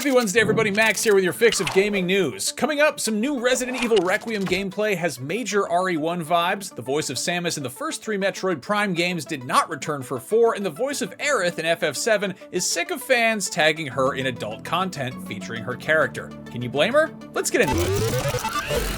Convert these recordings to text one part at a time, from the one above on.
Happy Wednesday, everybody. Max here with your fix of gaming news. Coming up, some new Resident Evil Requiem gameplay has major RE1 vibes. The voice of Samus in the first 3 Metroid Prime games did not return for 4, and the voice of Aerith in FF7 is sick of fans tagging her in adult content featuring her character. Can you blame her? Let's get into it.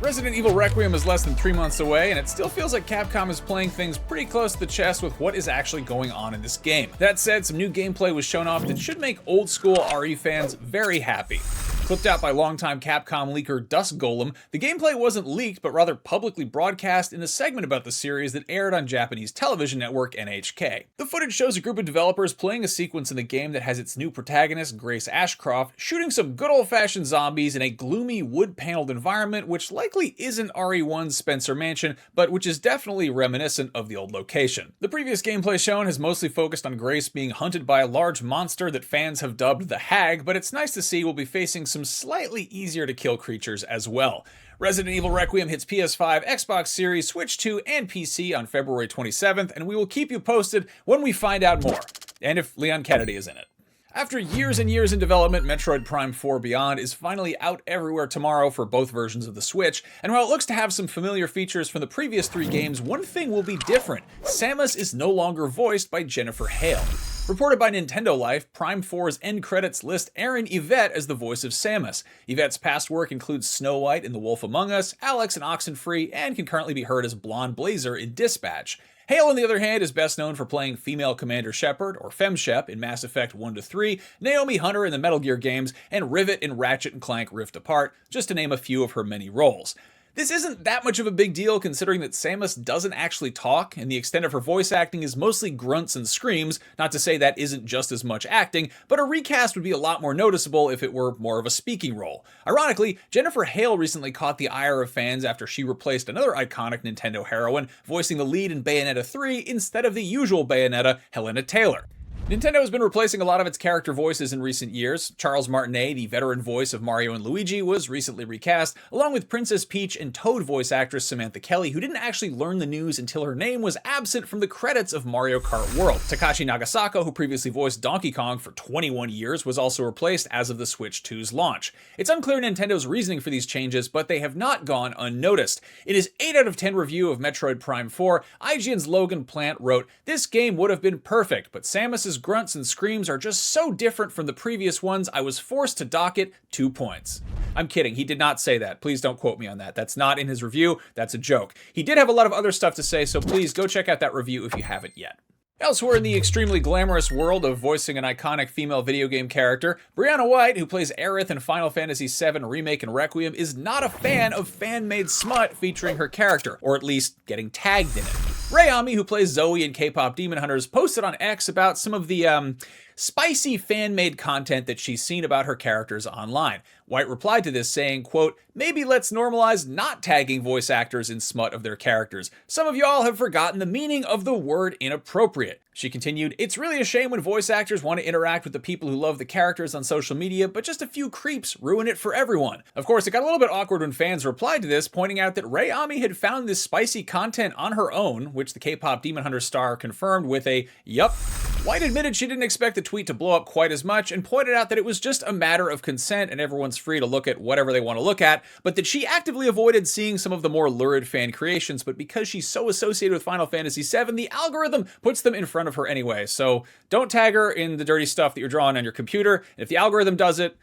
Resident Evil Requiem is less than 3 months away, and it still feels like Capcom is playing things pretty close to the chest with what is actually going on in this game. That said, some new gameplay was shown off that should make old school RE fans very happy. Clipped out by longtime Capcom leaker Dust Golem, the gameplay wasn't leaked but rather publicly broadcast in a segment about the series that aired on Japanese television network NHK. The footage shows a group of developers playing a sequence in the game that has its new protagonist, Grace Ashcroft, shooting some good old-fashioned zombies in a gloomy wood-paneled environment which likely isn't RE1's Spencer Mansion, but which is definitely reminiscent of the old location. The previous gameplay shown has mostly focused on Grace being hunted by a large monster that fans have dubbed the Hag, but it's nice to see we'll be facing some slightly easier to kill creatures as well. Resident Evil Requiem hits PS5, Xbox Series, Switch 2, and PC on February 27th, and we will keep you posted when we find out more, and if Leon Kennedy is in it. After years and years in development, Metroid Prime 4 Beyond is finally out everywhere tomorrow for both versions of the Switch, and while it looks to have some familiar features from the previous 3 games, one thing will be different. Samus is no longer voiced by Jennifer Hale. Reported by Nintendo Life, Prime 4's end credits list Aaron Yvette as the voice of Samus. Yvette's past work includes Snow White in The Wolf Among Us, Alex in Oxenfree, and can currently be heard as Blonde Blazer in Dispatch. Hale, on the other hand, is best known for playing female Commander Shepard, or FemShep, in Mass Effect 1-3, Naomi Hunter in the Metal Gear games, and Rivet in Ratchet & Clank Rift Apart, just to name a few of her many roles. This isn't that much of a big deal considering that Samus doesn't actually talk, and the extent of her voice acting is mostly grunts and screams, not to say that isn't just as much acting, but a recast would be a lot more noticeable if it were more of a speaking role. Ironically, Jennifer Hale recently caught the ire of fans after she replaced another iconic Nintendo heroine, voicing the lead in Bayonetta 3 instead of the usual Bayonetta, Helena Taylor. Nintendo has been replacing a lot of its character voices in recent years. Charles Martinet, the veteran voice of Mario and Luigi, was recently recast, along with Princess Peach and Toad voice actress Samantha Kelly, who didn't actually learn the news until her name was absent from the credits of Mario Kart World. Takashi Nagasaka, who previously voiced Donkey Kong for 21 years, was also replaced as of the Switch 2's launch. It's unclear Nintendo's reasoning for these changes, but they have not gone unnoticed. In his 8 out of 10 review of Metroid Prime 4, IGN's Logan Plant wrote, "This game would have been perfect, but Samus's grunts and screams are just so different from the previous ones, I was forced to dock it 2 points. I'm kidding, he did not say that. Please don't quote me on that. That's not in his review, that's a joke. He did have a lot of other stuff to say, so please go check out that review if you haven't yet. Elsewhere in the extremely glamorous world of voicing an iconic female video game character, Briana White, who plays Aerith in Final Fantasy VII Remake and Requiem, is not a fan of fan-made smut featuring her character, or at least getting tagged in it. Rayami, who plays Zoe in K-pop Demon Hunters, posted on X about some of the, spicy fan-made content that she's seen about her characters online. White replied to this saying, quote, "Maybe let's normalize not tagging voice actors in smut of their characters. Some of y'all have forgotten the meaning of the word inappropriate." She continued, "It's really a shame when voice actors want to interact with the people who love the characters on social media, but just a few creeps ruin it for everyone." Of course, it got a little bit awkward when fans replied to this, pointing out that Rayami had found this spicy content on her own, which the K-pop Demon Hunter star confirmed with a, "Yup." White admitted she didn't expect the tweet to blow up quite as much and pointed out that it was just a matter of consent and everyone's free to look at whatever they want to look at, but that she actively avoided seeing some of the more lurid fan creations, but because she's so associated with Final Fantasy VII, the algorithm puts them in front of her anyway, so don't tag her in the dirty stuff that you're drawing on your computer, and if the algorithm does it,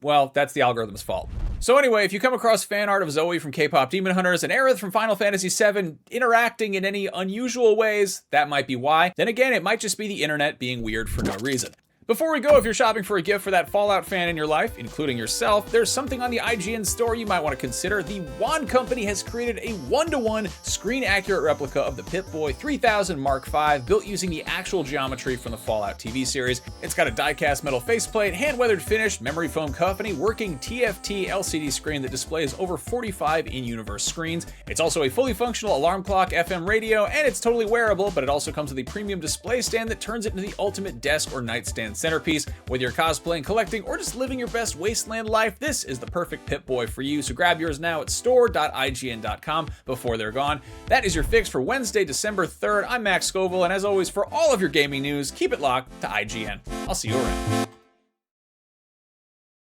well, that's the algorithm's fault. So anyway, if you come across fan art of Zoe from K-pop Demon Hunters and Aerith from Final Fantasy VII interacting in any unusual ways, that might be why. Then again, it might just be the internet being weird for no reason. Before we go, if you're shopping for a gift for that Fallout fan in your life, including yourself, there's something on the IGN store you might want to consider. The Wand Company has created a 1-to-1 screen-accurate replica of the Pip-Boy 3000 Mark V, built using the actual geometry from the Fallout TV series. It's got a die-cast metal faceplate, hand-weathered finish, memory foam cuff, and a working TFT LCD screen that displays over 45 in-universe screens. It's also a fully functional alarm clock, FM radio, and it's totally wearable, but it also comes with a premium display stand that turns it into the ultimate desk or nightstand centerpiece. Whether you're cosplaying, collecting, or just living your best wasteland life, this is the perfect Pip-Boy for you. So grab yours now at store.ign.com before they're gone. That is your fix for Wednesday, December 3rd. I'm Max Scoville, and as always, for all of your gaming news, keep it locked to IGN. I'll see you around.